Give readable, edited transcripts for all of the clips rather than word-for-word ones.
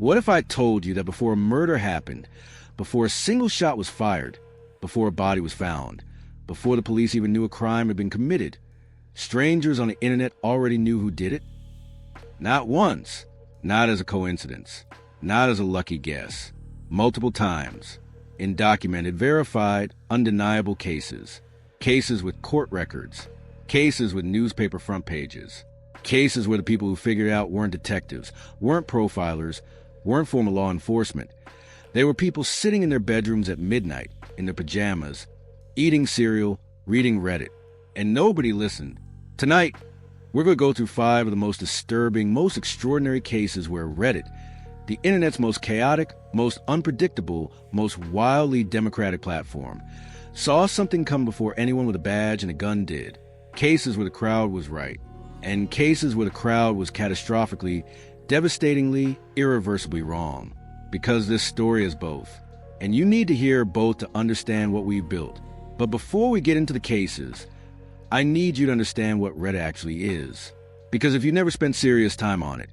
What if I told you that before a murder happened, before a single shot was fired, before a body was found, before the police even knew a crime had been committed, strangers on the internet already knew who did it? Not once, not as a coincidence, not as a lucky guess, multiple times, in documented, verified, undeniable cases, cases with court records, cases with newspaper front pages, cases where the people who figured it out weren't detectives, weren't profilers, weren't former law enforcement. They were people sitting in their bedrooms at midnight, in their pajamas, eating cereal, reading Reddit, and nobody listened. Tonight, we're going to go through 5 of the most disturbing, most extraordinary cases where Reddit, the internet's most chaotic, most unpredictable, most wildly democratic platform, saw something come before anyone with a badge and a gun did. Cases where the crowd was right, and cases where the crowd was catastrophically, devastatingly, irreversibly wrong. Because this story is both. And you need to hear both to understand what we've built. But before we get into the cases, I need you to understand what Reddit actually is. Because if you never spent serious time on it,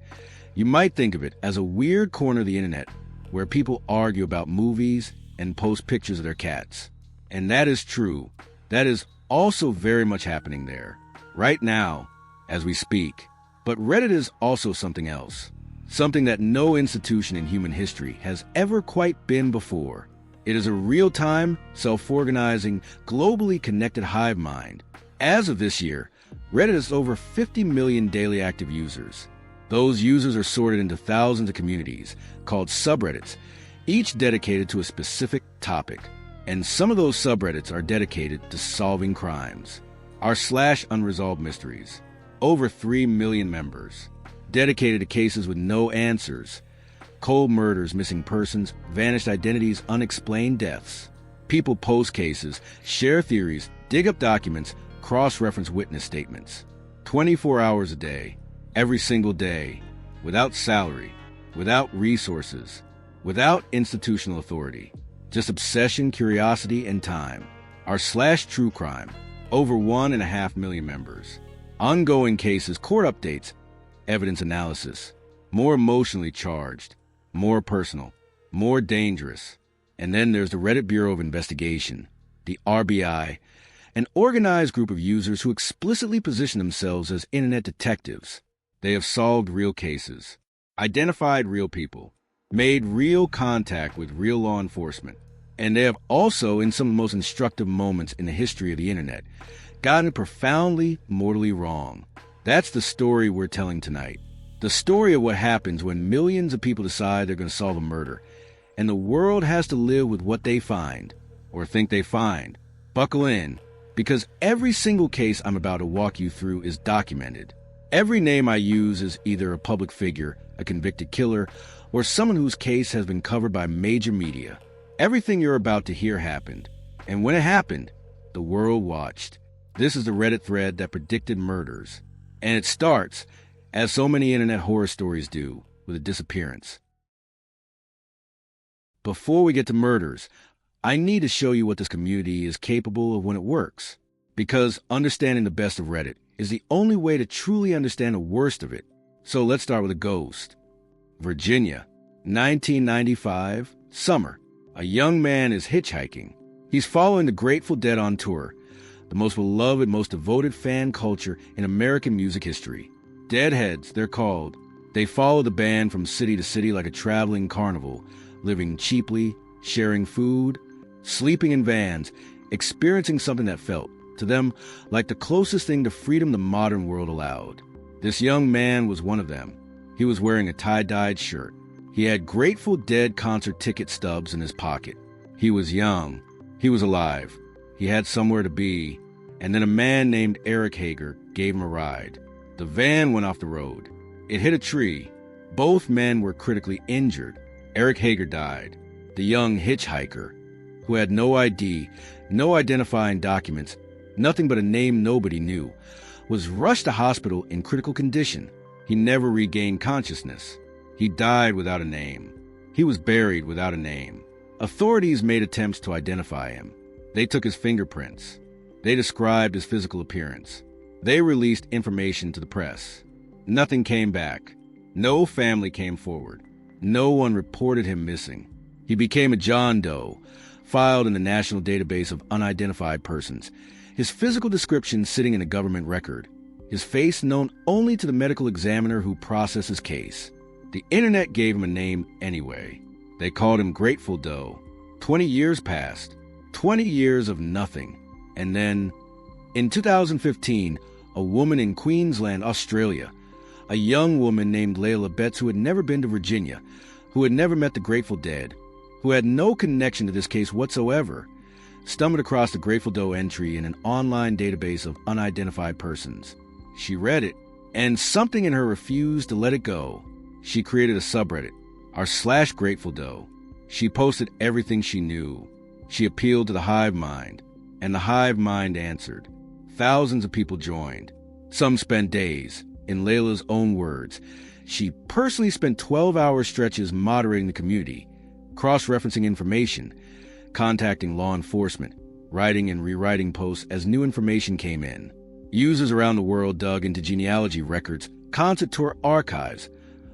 you might think of it as a weird corner of the internet where people argue about movies and post pictures of their cats. And that is true. That is also very much happening there, right now, as we speak. But Reddit is also something else. Something that no institution in human history has ever quite been before. It is a real-time, self-organizing, globally connected hive mind. As of this year, Reddit has over 50 million daily active users. Those users are sorted into thousands of communities, called subreddits, each dedicated to a specific topic. And some of those subreddits are dedicated to solving crimes. r/unresolved mysteries. Over 3 million members. Dedicated to cases with no answers. Cold murders, missing persons, vanished identities, unexplained deaths. People post cases, share theories, dig up documents, cross-reference witness statements. 24 hours a day, every single day, without salary, without resources, without institutional authority. Just obsession, curiosity, and time. r/true crime. Over 1.5 million members. Ongoing cases, court updates, evidence analysis. More emotionally charged, more personal, more dangerous. And then there's the Reddit Bureau of Investigation, the RBI, an organized group of users who explicitly position themselves as internet detectives. They have solved real cases, identified real people, made real contact with real law enforcement. And they have also, in some of the most instructive moments in the history of the internet, gotten it profoundly, mortally wrong. That's the story we're telling tonight. The story of what happens when millions of people decide they're going to solve a murder, and the world has to live with what they find, or think they find. Buckle in, because every single case I'm about to walk you through is documented. Every name I use is either a public figure, a convicted killer, or someone whose case has been covered by major media. Everything you're about to hear happened, and when it happened, the world watched. This is the Reddit thread that predicted murders. And it starts, as so many internet horror stories do, with a disappearance. Before we get to murders, I need to show you what this community is capable of when it works. Because understanding the best of Reddit is the only way to truly understand the worst of it. So let's start with a ghost. Virginia, 1995, summer. A young man is hitchhiking. He's following the Grateful Dead on tour, the most beloved, most devoted fan culture in American music history. Deadheads, they're called. They follow the band from city to city like a traveling carnival, living cheaply, sharing food, sleeping in vans, experiencing something that felt, to them, like the closest thing to freedom the modern world allowed. This young man was one of them. He was wearing a tie-dyed shirt. He had Grateful Dead concert ticket stubs in his pocket. He was young. He was alive. He had somewhere to be. And then a man named Eric Hager gave him a ride. The van went off the road. It hit a tree. Both men were critically injured. Eric Hager died. The young hitchhiker, who had no ID, no identifying documents, nothing but a name nobody knew, was rushed to hospital in critical condition. He never regained consciousness. He died without a name. He was buried without a name. Authorities made attempts to identify him. They took his fingerprints. They described his physical appearance. They released information to the press. Nothing came back. No family came forward. No one reported him missing. He became a John Doe, filed in the National Database of Unidentified Persons, his physical description sitting in a government record, his face known only to the medical examiner who processed his case. The internet gave him a name anyway. They called him Grateful Doe. 20 years passed. 20 years of nothing. And then, in 2015, a woman in Queensland, Australia, a young woman named Layla Betts who had never been to Virginia, who had never met the Grateful Dead, who had no connection to this case whatsoever, stumbled across the Grateful Doe entry in an online database of unidentified persons. She read it, and something in her refused to let it go. She created a subreddit, r/Grateful Doe. She posted everything she knew. She appealed to the hive mind, and the hive mind answered. Thousands of people joined. Some spent days. In Layla's own words, she personally spent 12-hour stretches moderating the community, cross-referencing information, contacting law enforcement, writing and rewriting posts as new information came in. Users around the world dug into genealogy records, concert tour archives,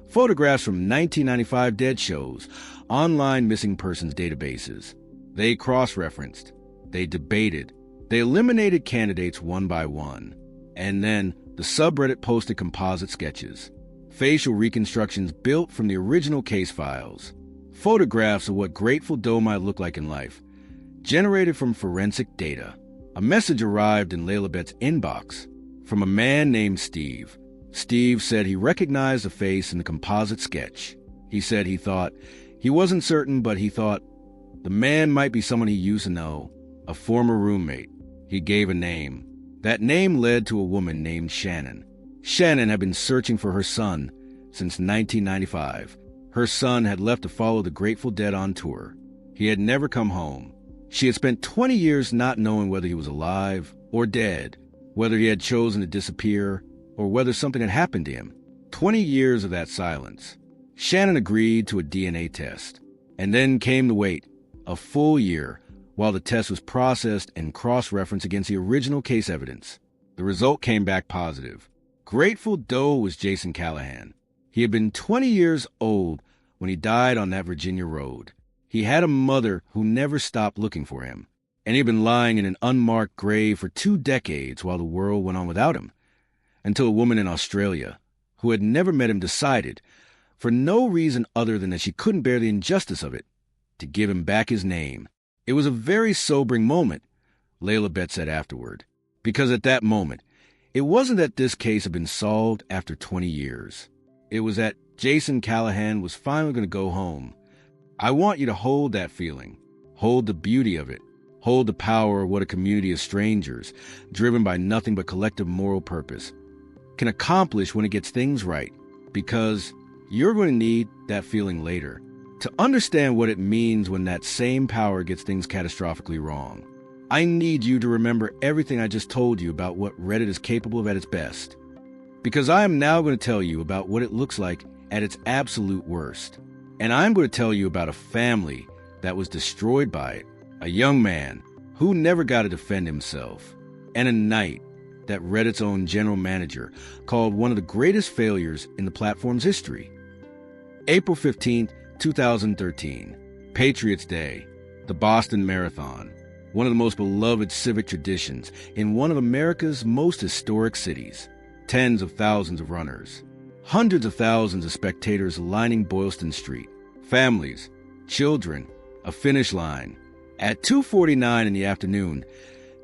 photographs from 1995 dead shows, online missing persons databases. They cross-referenced. They debated. They eliminated candidates one by one. And then the subreddit posted composite sketches, facial reconstructions built from the original case files, photographs of what Grateful Doe might look like in life, generated from forensic data. A message arrived in Layla Betts' inbox from a man named Steve. Steve said he recognized the face in the composite sketch. He said he thought, he wasn't certain, but he thought the man might be someone he used to know, a former roommate. He gave a name. That name led to a woman named Shannon. Shannon had been searching for her son since 1995. Her son had left to follow the Grateful Dead on tour. He had never come home. She had spent 20 years not knowing whether he was alive or dead, whether he had chosen to disappear, or whether something had happened to him. 20 years of that silence. Shannon agreed to a DNA test. And then came the wait, a full year, while the test was processed and cross-referenced against the original case evidence. The result came back positive. Grateful Doe was Jason Callahan. He had been 20 years old when he died on that Virginia road. He had a mother who never stopped looking for him, and he had been lying in an unmarked grave for 2 decades while the world went on without him, until a woman in Australia, who had never met him, decided, for no reason other than that she couldn't bear the injustice of it, to give him back his name. It was a very sobering moment, Layla Betts said afterward, because at that moment, it wasn't that this case had been solved after 20 years. It was that Jason Callahan was finally going to go home. I want you to hold that feeling. Hold the beauty of it. Hold the power of what a community of strangers, driven by nothing but collective moral purpose, can accomplish when it gets things right, because you're going to need that feeling later to understand what it means when that same power gets things catastrophically wrong. I need you to remember everything I just told you about what Reddit is capable of at its best, because I am now going to tell you about what it looks like at its absolute worst. And I'm going to tell you about a family that was destroyed by it, a young man who never got to defend himself, and a night that Reddit's own general manager called one of the greatest failures in the platform's history. April 15th, 2013, Patriots Day, the Boston Marathon, one of the most beloved civic traditions in one of America's most historic cities. Tens of thousands of runners, hundreds of thousands of spectators lining Boylston Street, families, children, a finish line. At 2:49 in the afternoon,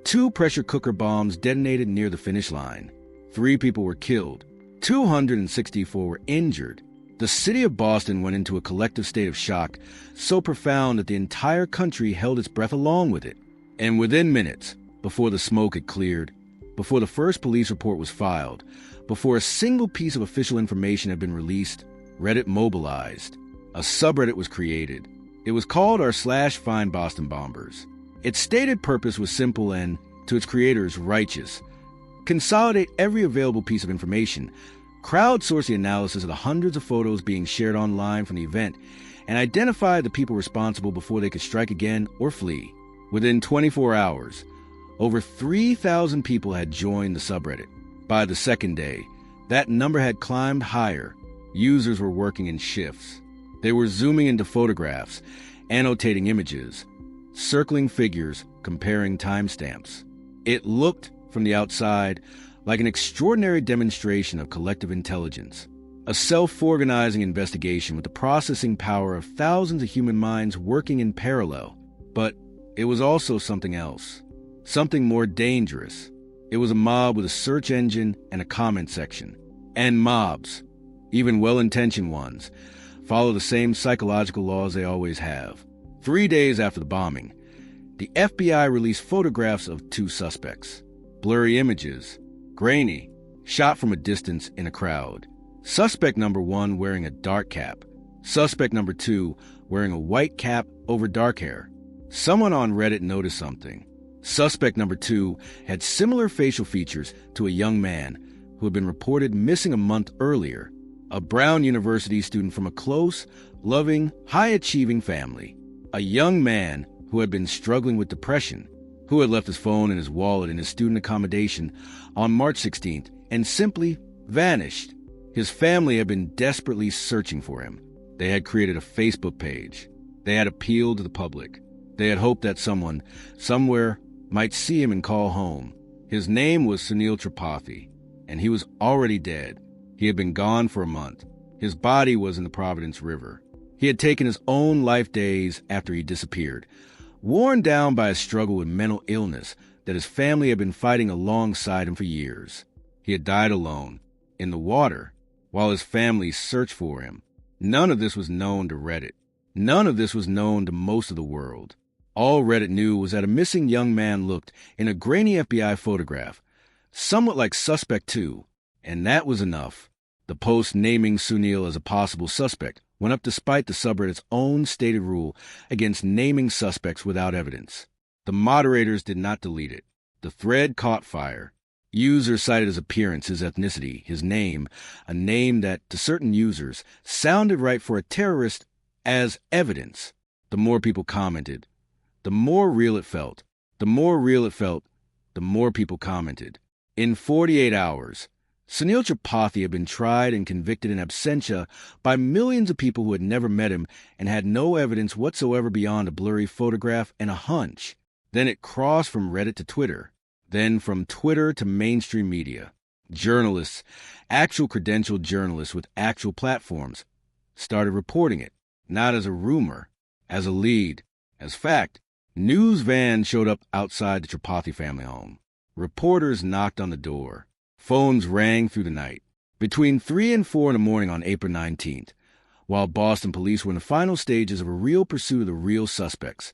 2 pressure cooker bombs detonated near the finish line. 3 people were killed. 264 were injured. The city of Boston went into a collective state of shock so profound that the entire country held its breath along with it. And within minutes, before the smoke had cleared, before the first police report was filed, before a single piece of official information had been released, Reddit mobilized. A subreddit was created. It was called r/FindBostonBombers. Its stated purpose was simple and, to its creators, righteous. Consolidate every available piece of information, crowdsource the analysis of the hundreds of photos being shared online from the event, and identify the people responsible before they could strike again or flee. Within 24 hours, over 3,000 people had joined the subreddit. By the second day, that number had climbed higher. Users were working in shifts. They were zooming into photographs, annotating images, circling figures, comparing timestamps. It looked, from the outside, like an extraordinary demonstration of collective intelligence, a self-organizing investigation with the processing power of thousands of human minds working in parallel. But it was also something else, something more dangerous. It was a mob with a search engine and a comment section. And mobs, even well-intentioned ones, follow the same psychological laws they always have. 3 days after the bombing, the FBI released photographs of 2 suspects. Blurry images, grainy, shot from a distance in a crowd. Suspect number 1 wearing a dark cap. Suspect number 2 wearing a white cap over dark hair. Someone on Reddit noticed something. Suspect number 2 had similar facial features to a young man who had been reported missing a month earlier, a Brown University student from a close, loving, high-achieving family. A young man who had been struggling with depression, who had left his phone and his wallet in his student accommodation on March 16th and simply vanished. His family had been desperately searching for him. They had created a Facebook page. They had appealed to the public. They had hoped that someone, somewhere, might see him and call home. His name was Sunil Tripathi, and he was already dead. He had been gone for a month. His body was in the Providence River. He had taken his own life days after he disappeared, worn down by a struggle with mental illness that his family had been fighting alongside him for years. He had died alone, in the water, while his family searched for him. None of this was known to Reddit. None of this was known to most of the world. All Reddit knew was that a missing young man looked, in a grainy FBI photograph, somewhat like Suspect 2, and that was enough. The post naming Sunil as a possible suspect went up despite the subreddit's own stated rule against naming suspects without evidence. The moderators did not delete it. The thread caught fire. Users cited his appearance, his ethnicity, his name, a name that, to certain users, sounded right for a terrorist, as evidence. The more people commented, the more real it felt. The more real it felt, the more people commented. In 48 hours, Sunil Tripathi had been tried and convicted in absentia by millions of people who had never met him and had no evidence whatsoever beyond a blurry photograph and a hunch. Then it crossed from Reddit to Twitter, then from Twitter to mainstream media. Journalists, actual credentialed journalists with actual platforms, started reporting it, not as a rumor, as a lead, as fact. News vans showed up outside the Tripathi family home. Reporters knocked on the door. Phones rang through the night. Between 3 and 4 in the morning on April 19th, while Boston police were in the final stages of a real pursuit of the real suspects,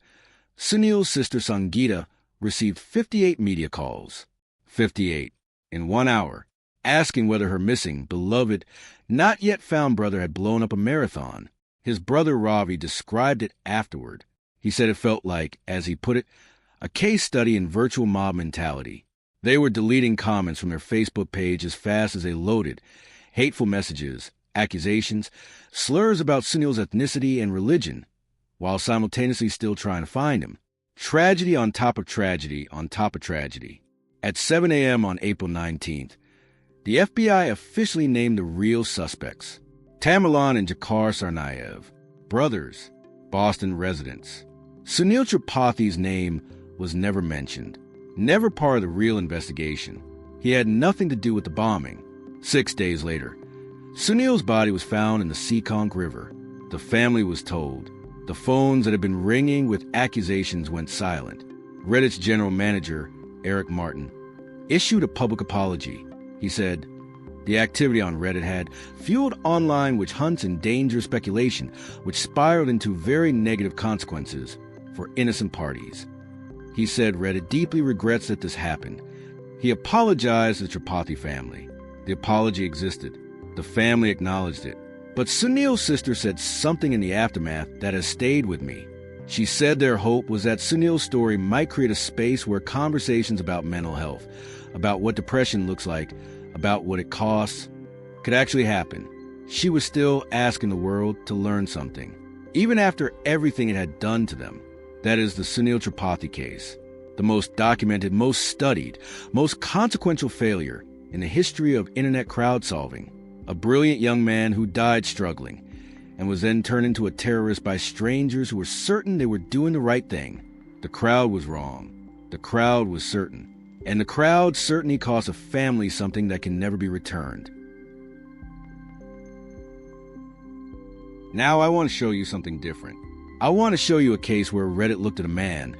Sunil's sister Sangeeta received 58 media calls. 58, in 1 hour, asking whether her missing, beloved, not yet found brother had blown up a marathon. His brother Ravi described it afterward. He said it felt like, as he put it, a case study in virtual mob mentality. They were deleting comments from their Facebook page as fast as they loaded, hateful messages, accusations, slurs about Sunil's ethnicity and religion, while simultaneously still trying to find him. Tragedy on top of tragedy on top of tragedy. At 7 a.m. on April 19th, the FBI officially named the real suspects. Tamerlan and Jakar Sarnaev, brothers, Boston residents. Sunil Tripathi's name was never mentioned, never part of the real investigation. He had nothing to do with the bombing. 6 days later, Sunil's body was found in the Seekonk River. The family was told. The phones that had been ringing with accusations went silent. Reddit's general manager, Eric Martin, issued a public apology. He said, "The activity on Reddit had fueled online witch hunts and dangerous speculation, which spiraled into very negative consequences for innocent parties." He said Reddit deeply regrets that this happened. He apologized to the Tripathi family. The apology existed. The family acknowledged it. But Sunil's sister said something in the aftermath that has stayed with me. She said their hope was that Sunil's story might create a space where conversations about mental health, about what depression looks like, about what it costs, could actually happen. She was still asking the world to learn something, even after everything it had done to them. That is the Sunil Tripathi case, the most documented, most studied, most consequential failure in the history of internet crowd solving. A brilliant young man who died struggling. and was then turned into a terrorist by strangers who were certain they were doing the right thing. The crowd was wrong. The crowd was certain. And the crowd certainly cost a family something that can never be returned. Now I want to show you something different. I want to show you a case where Reddit looked at a man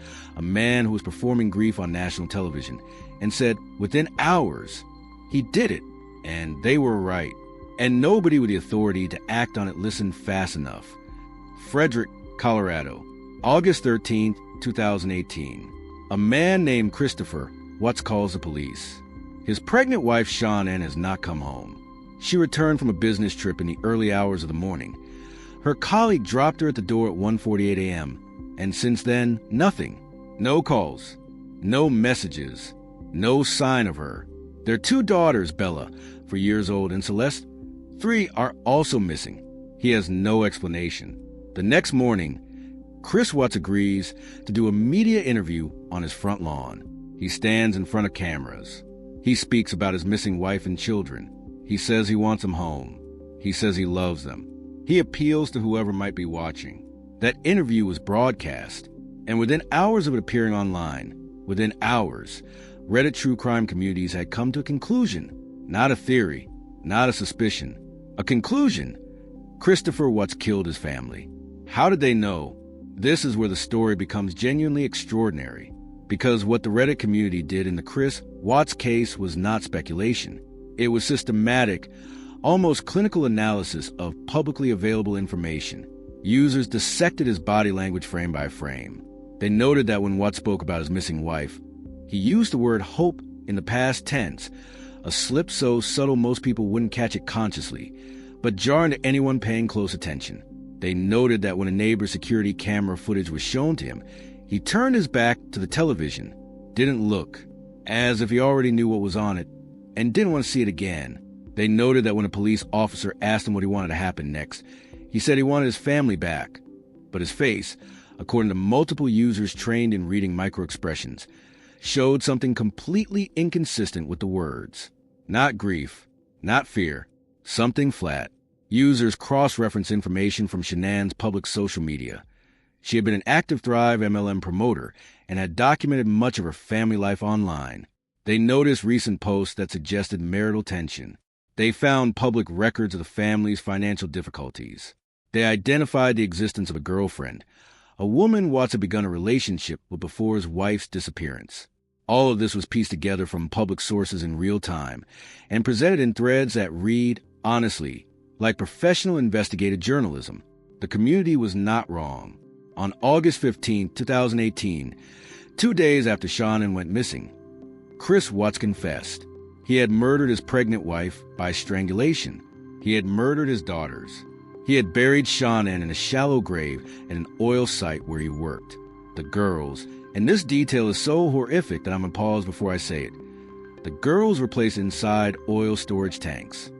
who was performing grief on national television, and said within hours, he did it, and they were right. And nobody with the authority to act on it listened fast enough. Frederick, Colorado, August 13th, 2018. A man named Christopher Watts calls the police. His pregnant wife, Sean N., has not come home. She returned from a business trip in the early hours of the morning. Her colleague dropped her at the door at 1:48 a.m., and since then, nothing. No calls, no messages, no sign of her. Their 2 daughters, Bella, 4 years old, and Celeste, 3, are also missing. He has no explanation. The next morning, Chris Watts agrees to do a media interview on his front lawn. He stands in front of cameras. He speaks about his missing wife and children. He says he wants them home. He says he loves them. He appeals to whoever might be watching. That interview was broadcast, and within hours of it appearing online, within hours, Reddit true crime communities had come to a conclusion, not a theory, not a suspicion, a conclusion. Christopher Watts killed his family. How did they know? This is where the story becomes genuinely extraordinary, because what the Reddit community did in the Chris Watts case was not speculation. It was systematic, almost clinical analysis of publicly available information. Users dissected his body language frame by frame. They noted that when Watts spoke about his missing wife, he used the word hope in the past tense, a slip so subtle most people wouldn't catch it consciously, but jarring to anyone paying close attention. They noted that when a neighbor's security camera footage was shown to him, he turned his back to the television, didn't look, as if he already knew what was on it, and didn't want to see it again. They noted that when a police officer asked him what he wanted to happen next, he said he wanted his family back. But his face, according to multiple users trained in reading microexpressions, showed something completely inconsistent with the words. Not grief, not fear, something flat. Users cross-referenced information from Shanann's public social media. She had been an active Thrive MLM promoter and had documented much of her family life online. They noticed recent posts that suggested marital tension. They found public records of the family's financial difficulties. They identified the existence of a girlfriend, a woman Watts had begun a relationship with before his wife's disappearance. All of this was pieced together from public sources in real time and presented in threads that read, honestly, like professional investigative journalism. The community was not wrong. On August 15, 2018, 2 days after Shannon went missing, Chris Watts confessed. He had murdered his pregnant wife by strangulation. He had murdered his daughters. He had buried Shannon in a shallow grave at an oil site where he worked. The girls, and this detail is so horrific that I'm going to pause before I say it. The girls were placed inside oil storage tanks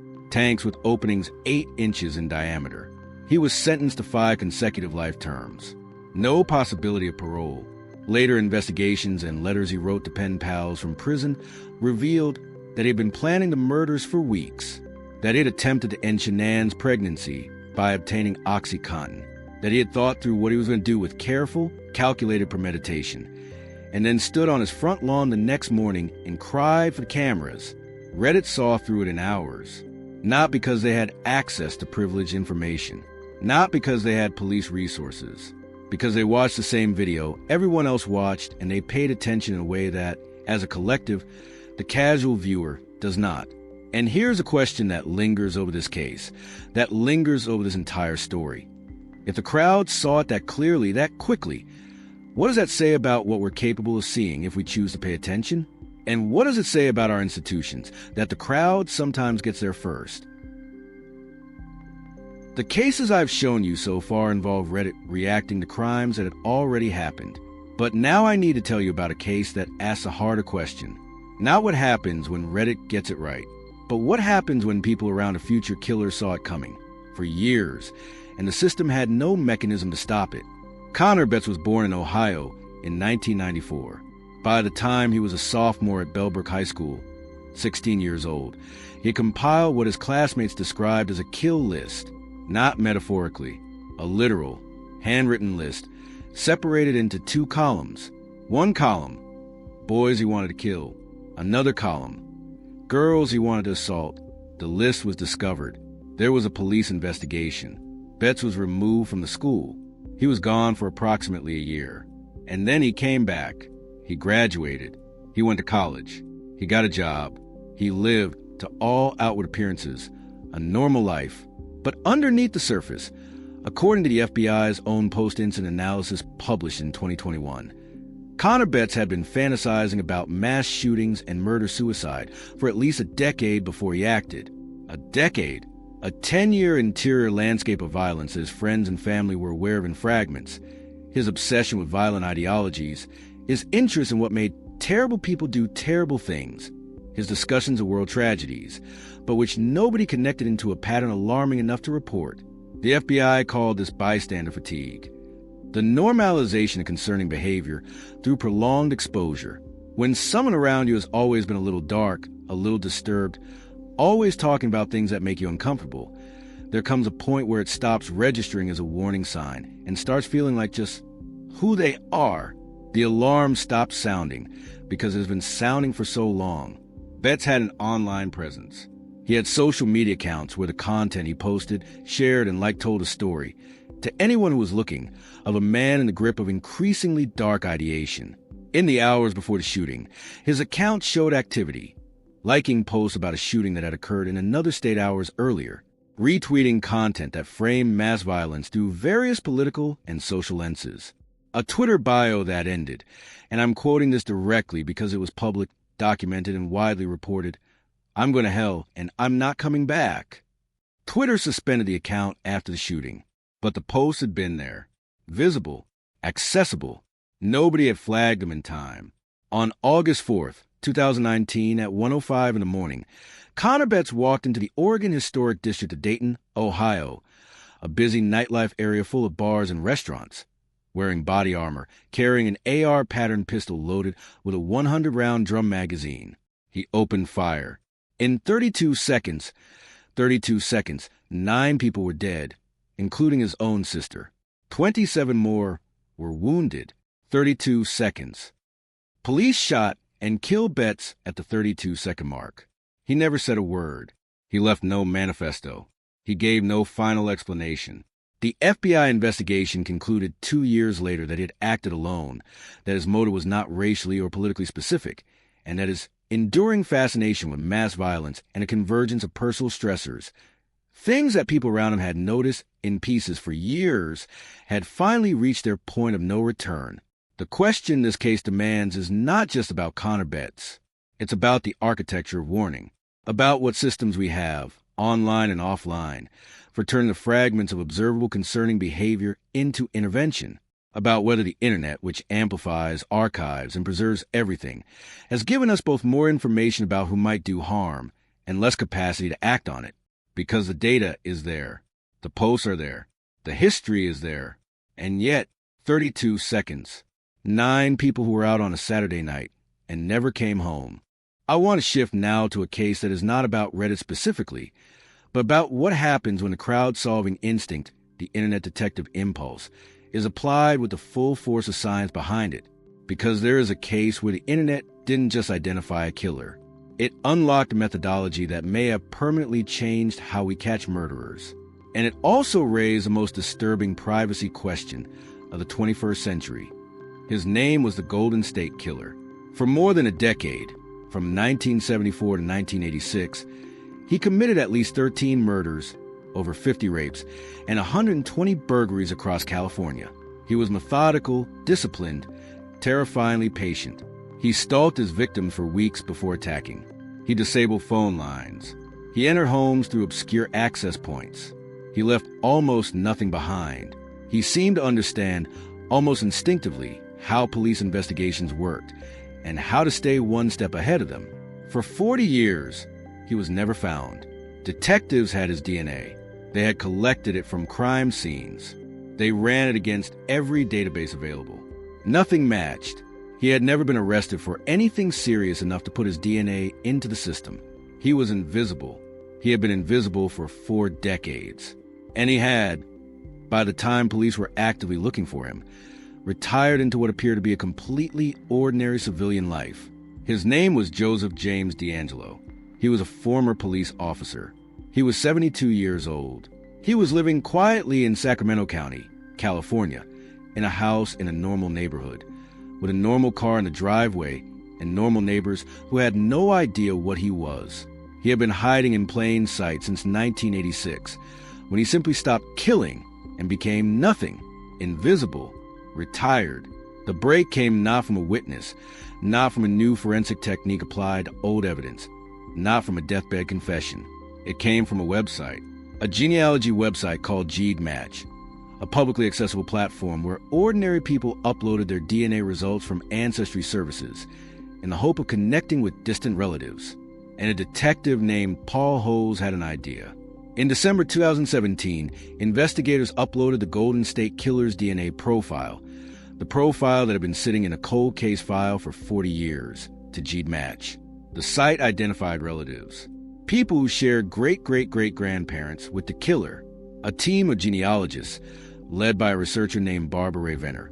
with openings 8 inches in diameter. He was sentenced to 5 consecutive life terms. No possibility of parole. Later investigations and letters he wrote to pen pals from prison revealed that he had been planning the murders for weeks, that he had attempted to end Shanann's pregnancy by obtaining OxyContin, that he had thought through what he was going to do with careful, calculated premeditation, and then stood on his front lawn the next morning and cried for the cameras. Reddit saw through it in hours, not because they had access to privileged information, not because they had police resources, because they watched the same video everyone else watched and they paid attention in a way that, as a collective, the casual viewer does not. And here's a question that lingers over this case, that lingers over this entire story. If the crowd saw it that clearly, that quickly, what does that say about what we're capable of seeing if we choose to pay attention? And what does it say about our institutions, that the crowd sometimes gets there first? The cases I've shown you so far involve Reddit reacting to crimes that had already happened. But now I need to tell you about a case that asks a harder question. Not what happens when Reddit gets it right, but what happens when people around a future killer saw it coming for years, and the system had no mechanism to stop it. Connor Betts was born in Ohio in 1994. By the time he was a sophomore at Bellbrook High School, 16 years old, he had compiled what his classmates described as a kill list. Not metaphorically, a literal, handwritten list, separated into two columns. One column, boys he wanted to kill. Another column, girls he wanted to assault. The list was discovered. There was a police investigation. Betts was removed from the school. He was gone for approximately a year. And then he came back. He graduated. He went to college. He got a job. He lived, to all outward appearances, a normal life. But underneath the surface, according to the FBI's own post-incident analysis published in 2021, Connor Betts had been fantasizing about mass shootings and murder-suicide for at least a decade before he acted. A decade. A 10-year interior landscape of violence that his friends and family were aware of in fragments. His obsession with violent ideologies. His interest in what made terrible people do terrible things. His discussions of world tragedies, but which nobody connected into a pattern alarming enough to report. The FBI called this bystander fatigue. The normalization of concerning behavior through prolonged exposure. When someone around you has always been a little dark, a little disturbed, always talking about things that make you uncomfortable, there comes a point where it stops registering as a warning sign and starts feeling like just who they are. The alarm stops sounding because it has been sounding for so long. Betts had an online presence. He had social media accounts where the content he posted, shared, and liked told a story, to anyone who was looking, of a man in the grip of increasingly dark ideation. In the hours before the shooting, his account showed activity, liking posts about a shooting that had occurred in another state hours earlier, retweeting content that framed mass violence through various political and social lenses. A Twitter bio that ended, and I'm quoting this directly because it was public, documented, and widely reported, "I'm going to hell, and I'm not coming back." Twitter suspended the account after the shooting, but the post had been there, visible, accessible. Nobody had flagged him in time. On August 4th, 2019, at 1:05 in the morning, Connor Betts walked into the Oregon Historic District of Dayton, Ohio, a busy nightlife area full of bars and restaurants. Wearing body armor, carrying an AR pattern pistol loaded with a 100-round drum magazine, he opened fire. In 32 seconds, 9 people were dead, including his own sister. 27 more were wounded. 32 seconds. Police shot and killed Betts at the 32-second mark. He never said a word. He left no manifesto. He gave no final explanation. The FBI investigation concluded 2 years later that he had acted alone, that his motive was not racially or politically specific, and that his enduring fascination with mass violence and a convergence of personal stressors, things that people around him had noticed in pieces for years, had finally reached their point of no return. The question this case demands is not just about Connor Betts. It's about the architecture of warning, about what systems we have, online and offline, for turning the fragments of observable concerning behavior into intervention, about whether the internet, which amplifies, archives, and preserves everything, has given us both more information about who might do harm and less capacity to act on it, because the data is there, the posts are there, the history is there, and yet 32 seconds. 9 people who were out on a Saturday night and never came home. I want to shift now to a case that is not about Reddit specifically, but about what happens when the crowd-solving instinct, the internet detective impulse, is applied with the full force of science behind it. Because there is a case where the internet didn't just identify a killer. It unlocked a methodology that may have permanently changed how we catch murderers. And it also raised the most disturbing privacy question of the 21st century. His name was the Golden State Killer. For more than a decade, from 1974 to 1986, he committed at least 13 murders, over 50 rapes, and 120 burglaries across California. He was methodical, disciplined, terrifyingly patient. He stalked his victims for weeks before attacking. He disabled phone lines. He entered homes through obscure access points. He left almost nothing behind. He seemed to understand, almost instinctively, how police investigations worked and how to stay one step ahead of them. For 40 years, he was never found. Detectives had his DNA. They had collected it from crime scenes. They ran it against every database available. Nothing matched. He had never been arrested for anything serious enough to put his DNA into the system. He was invisible. He had been invisible for 4 decades. And he had, by the time police were actively looking for him, retired into what appeared to be a completely ordinary civilian life. His name was Joseph James DeAngelo. He was a former police officer. He was 72 years old. He was living quietly in Sacramento County, California, in a house in a normal neighborhood, with a normal car in the driveway and normal neighbors who had no idea what he was. He had been hiding in plain sight since 1986, when he simply stopped killing and became nothing, invisible, retired. The break came not from a witness, not from a new forensic technique applied to old evidence, not from a deathbed confession. It came from a website, a genealogy website called GEDmatch, a publicly accessible platform where ordinary people uploaded their DNA results from ancestry services in the hope of connecting with distant relatives. And a detective named Paul Holes had an idea. In December 2017, investigators uploaded the Golden State Killer's DNA profile, the profile that had been sitting in a cold case file for 40 years, to GEDmatch. The site identified relatives, people who shared great-great-great-grandparents with the killer. A team of genealogists, led by a researcher named Barbara Ray Venner,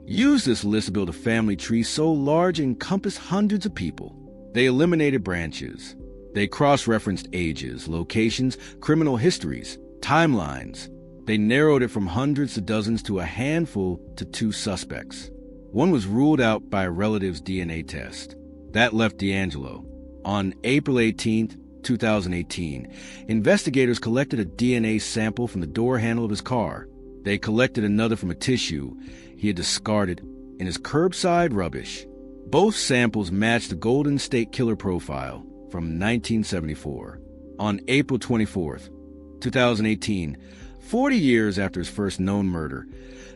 used this list to build a family tree so large it encompassed hundreds of people. They eliminated branches. They cross-referenced ages, locations, criminal histories, timelines. They narrowed it from hundreds to dozens to a handful to 2 suspects. One was ruled out by a relative's DNA test. That left DeAngelo. On April 18, 2018, investigators collected a DNA sample from the door handle of his car. They collected another from a tissue he had discarded in his curbside rubbish. Both samples matched the Golden State Killer profile from 1974. On April 24, 2018, 40 years after his first known murder,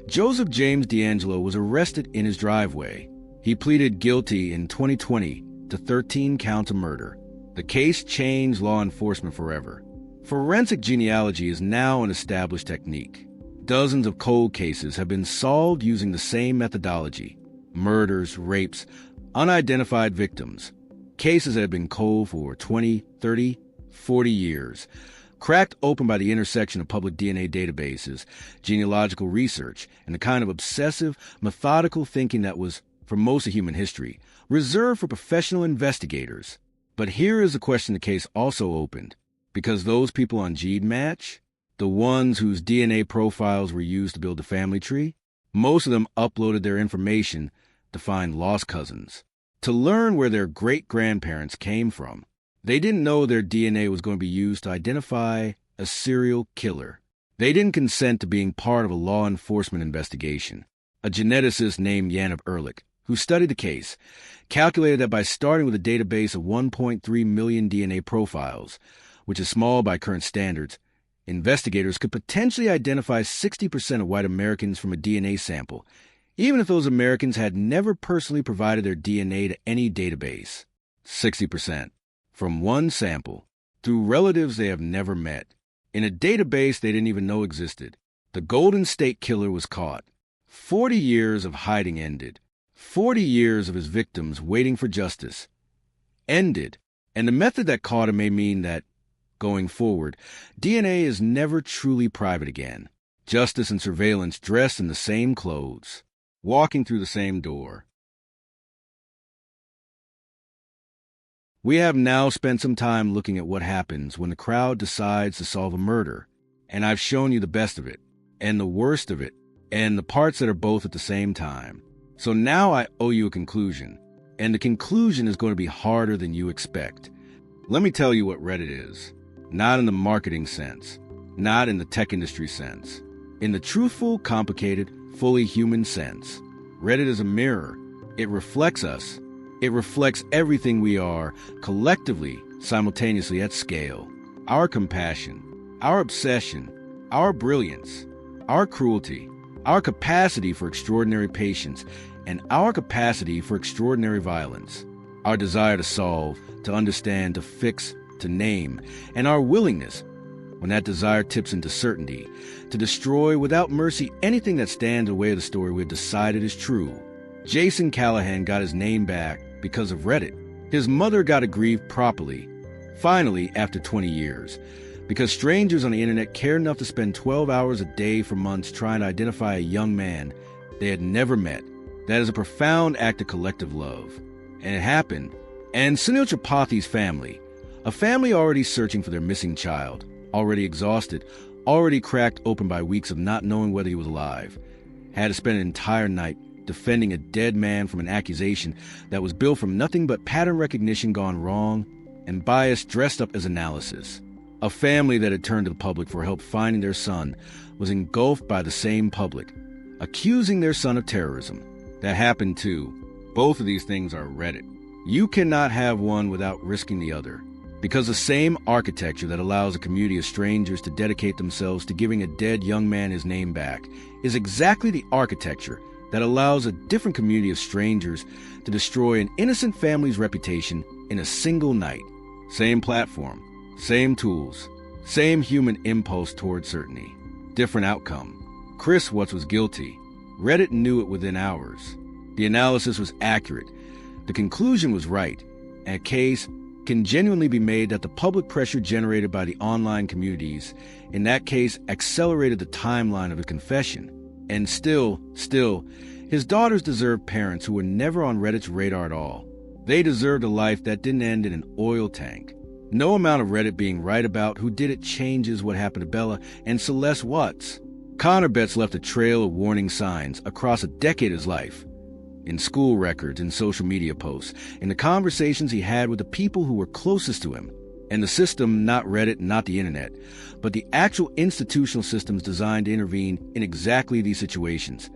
Joseph James DeAngelo was arrested in his driveway. He pleaded guilty in 2020 to 13 counts of murder. The case changed law enforcement forever. Forensic genealogy is now an established technique. Dozens of cold cases have been solved using the same methodology. Murders, rapes, unidentified victims. Cases that have been cold for 20, 30, 40 years. Cracked open by the intersection of public DNA databases, genealogical research, and the kind of obsessive, methodical thinking that was, for most of human history, reserved for professional investigators. But here is the question the case also opened. Because those people on GEDmatch, the ones whose DNA profiles were used to build the family tree, most of them uploaded their information to find lost cousins, to learn where their great-grandparents came from. They didn't know their DNA was going to be used to identify a serial killer. They didn't consent to being part of a law enforcement investigation. A geneticist named Janov Ehrlich, who studied the case, calculated that by starting with a database of 1.3 million DNA profiles, which is small by current standards, investigators could potentially identify 60% of white Americans from a DNA sample, even if those Americans had never personally provided their DNA to any database. 60%. From one sample, through relatives they have never met, in a database they didn't even know existed. The Golden State Killer was caught. 40 years of hiding ended. 40 years of his victims waiting for justice ended. And the method that caught him may mean that, going forward, DNA is never truly private again. Justice and surveillance dressed in the same clothes, walking through the same door. We have now spent some time looking at what happens when the crowd decides to solve a murder, and I've shown you the best of it, and the worst of it, and the parts that are both at the same time. So now I owe you a conclusion, and the conclusion is going to be harder than you expect. Let me tell you what Reddit is. Not in the marketing sense, not in the tech industry sense. In the truthful, complicated, fully human sense. Reddit is a mirror. It reflects us. It reflects everything we are, collectively, simultaneously at scale. Our compassion, our obsession, our brilliance, our cruelty, our capacity for extraordinary patience, and our capacity for extraordinary violence. Our desire to solve, to understand, to fix, to name, and our willingness, when that desire tips into certainty, to destroy without mercy anything that stands in the way of the story we have decided is true. Jason Callahan got his name back because of Reddit. His mother got aggrieved properly, finally after 20 years, Because strangers on the internet cared enough to spend 12 hours a day for months trying to identify a young man they had never met. That is a profound act of collective love. And it happened. And Sunil Tripathi's family, a family already searching for their missing child, already exhausted, already cracked open by weeks of not knowing whether he was alive, had to spend an entire night defending a dead man from an accusation that was built from nothing but pattern recognition gone wrong and bias dressed up as analysis. A family that had turned to the public for help finding their son was engulfed by the same public, accusing their son of terrorism. That happened too. Both of these things are Reddit. You cannot have one without risking the other, because the same architecture that allows a community of strangers to dedicate themselves to giving a dead young man his name back is exactly the architecture that allows a different community of strangers to destroy an innocent family's reputation in a single night. Same platform, same tools, same human impulse toward certainty. Different outcome. Chris Watts was guilty. Reddit knew it within hours. The analysis was accurate. The conclusion was right. And a case can genuinely be made that the public pressure generated by the online communities, in that case, accelerated the timeline of his confession. And still, his daughters deserved parents who were never on Reddit's radar at all. They deserved a life that didn't end in an oil tank. No amount of Reddit being right about who did it changes what happened to Bella and Celeste Watts. Connor Betts left a trail of warning signs across a decade of his life. In school records, in social media posts, in the conversations he had with the people who were closest to him. And the system, not Reddit, not the internet, but the actual institutional systems designed to intervene in exactly these situations,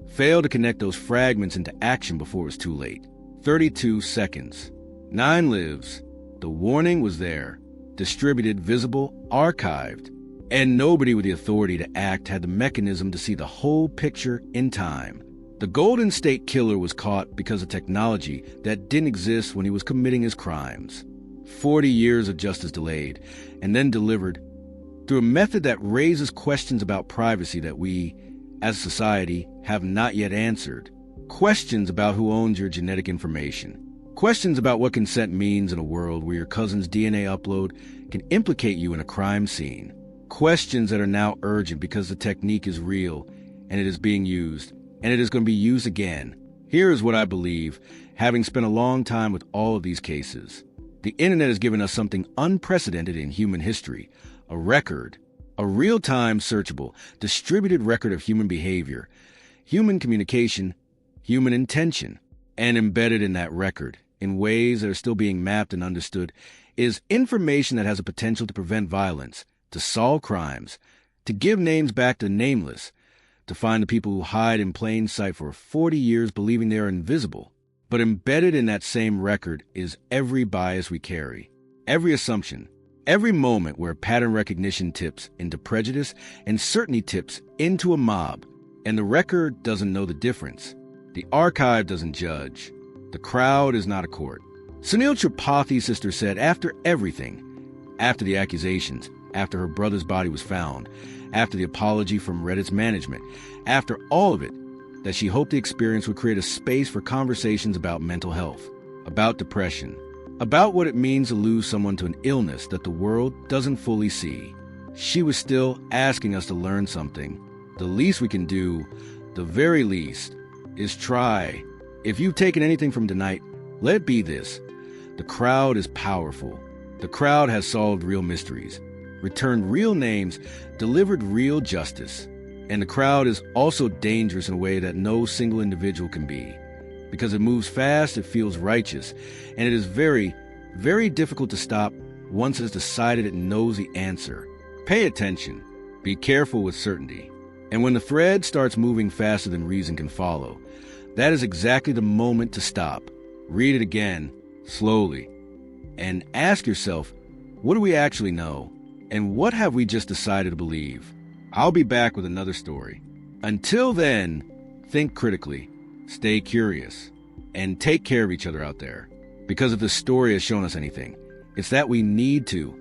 failed to connect those fragments into action before it was too late. 32 seconds. 9 lives. The warning was there, distributed, visible, archived, and nobody with the authority to act had the mechanism to see the whole picture in time. The Golden State Killer was caught because of technology that didn't exist when he was committing his crimes. 40 years of justice delayed, and then delivered through a method that raises questions about privacy that we, as a society, have not yet answered. Questions about who owns your genetic information. Questions about what consent means in a world where your cousin's DNA upload can implicate you in a crime scene. Questions that are now urgent because the technique is real, and it is being used, and it is going to be used again. Here is what I believe, having spent a long time with all of these cases. The internet has given us something unprecedented in human history, a record, a real-time, searchable, distributed record of human behavior, human communication, human intention. And embedded in that record, in ways that are still being mapped and understood, is information that has a potential to prevent violence, to solve crimes, to give names back to the nameless, to find the people who hide in plain sight for 40 years believing they are invisible. But embedded in that same record is every bias we carry, every assumption, every moment where pattern recognition tips into prejudice and certainty tips into a mob, and the record doesn't know the difference. The archive doesn't judge. The crowd is not a court. Sunil Tripathi's sister said after everything, after the accusations, after her brother's body was found, after the apology from Reddit's management, after all of it, that she hoped the experience would create a space for conversations about mental health, about depression, about what it means to lose someone to an illness that the world doesn't fully see. She was still asking us to learn something. The least we can do, the very least, is try. If you've taken anything from tonight, let it be this. The crowd is powerful. The crowd has solved real mysteries, returned real names, delivered real justice. And the crowd is also dangerous in a way that no single individual can be. Because it moves fast, it feels righteous, and it is very, very difficult to stop once it has decided it knows the answer. Pay attention. Be careful with certainty. And when the thread starts moving faster than reason can follow, that is exactly the moment to stop. Read it again, slowly, and ask yourself, what do we actually know? And what have we just decided to believe? I'll be back with another story. Until then, think critically, stay curious, and take care of each other out there. Because if this story has shown us anything, it's that we need to